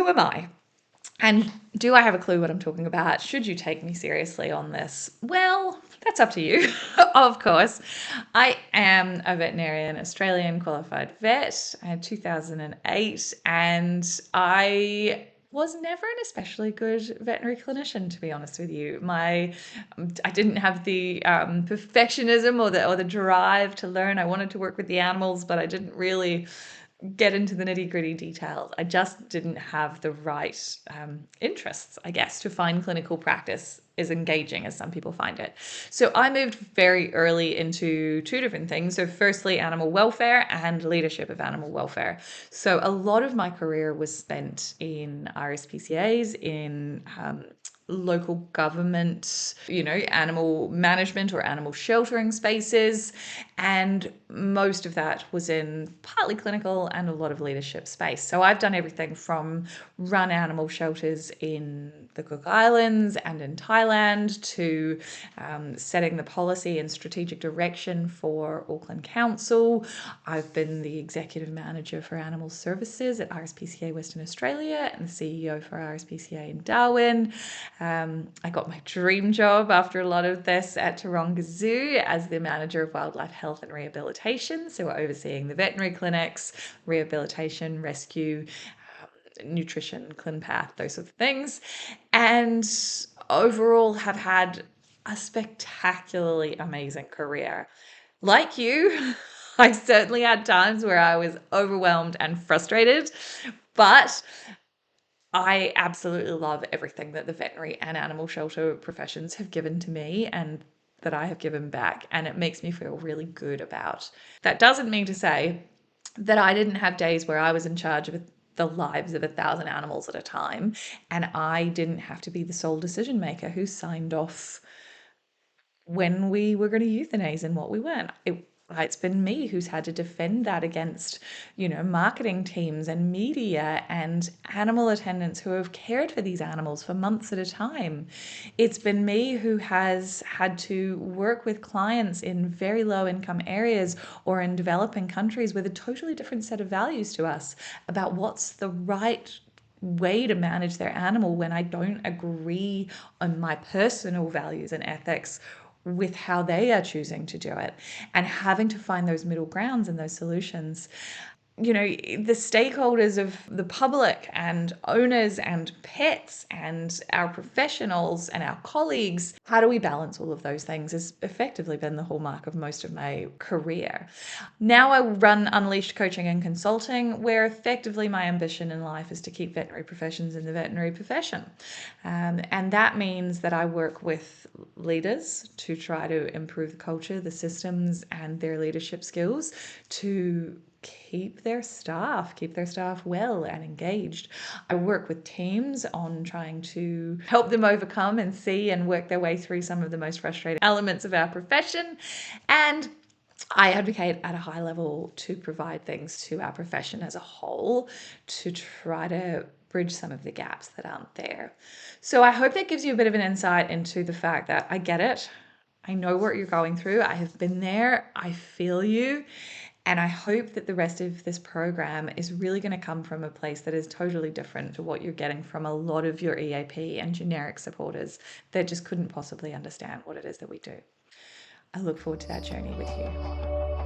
am I? And do I have a clue what I'm talking about? Should you take me seriously on this? Well, that's up to you, of course. I am a veterinarian, Australian qualified vet. I had 2008, and I was never an especially good veterinary clinician, to be honest with you. I didn't have the perfectionism or the drive to learn. I wanted to work with the animals, but I didn't really get into the nitty gritty details. I just didn't have the right interests, I guess, to find clinical practice as engaging as some people find it. So I moved very early into two different things. So firstly, animal welfare and leadership of animal welfare. So a lot of my career was spent in RSPCAs, in local government, animal management or animal sheltering spaces. And most of that was in partly clinical and a lot of leadership space. So I've done everything from run animal shelters in the Cook Islands and in Thailand to setting the policy and strategic direction for Auckland Council. I've been the executive manager for animal services at RSPCA Western Australia and the CEO for RSPCA in Darwin. I got my dream job after a lot of this at Taronga Zoo as the manager of wildlife health and rehabilitation. So overseeing the veterinary clinics, rehabilitation, rescue, nutrition, ClinPath, those sorts of things. And overall have had a spectacularly amazing career. Like you, I certainly had times where I was overwhelmed and frustrated, but I absolutely love everything that the veterinary and animal shelter professions have given to me and that I have given back, and it makes me feel really good about. That doesn't mean to say that I didn't have days where I was in charge of the lives of 1,000 animals at a time, and I didn't have to be the sole decision maker who signed off when we were going to euthanize and what we weren't. It's been me who's had to defend that against, marketing teams and media and animal attendants who have cared for these animals for months at a time. It's been me who has had to work with clients in very low income areas or in developing countries with a totally different set of values to us about what's the right way to manage their animal when I don't agree on my personal values and ethics with how they are choosing to do it, and having to find those middle grounds and those solutions. The stakeholders of the public and owners and pets and our professionals and our colleagues, how do we balance all of those things has effectively been the hallmark of most of my career. Now I run Unleashed Coaching and Consulting, where effectively my ambition in life is to keep veterinary professions in the veterinary profession. And that means that I work with leaders to try to improve the culture, the systems, and their leadership skills to keep their staff well and engaged. I work with teams on trying to help them overcome and see and work their way through some of the most frustrating elements of our profession. And I advocate at a high level to provide things to our profession as a whole to try to bridge some of the gaps that aren't there. So I hope that gives you a bit of an insight into the fact that I get it. I know what you're going through. I have been there. I feel you. And I hope that the rest of this program is really going to come from a place that is totally different to what you're getting from a lot of your EAP and generic supporters that just couldn't possibly understand what it is that we do. I look forward to that journey with you.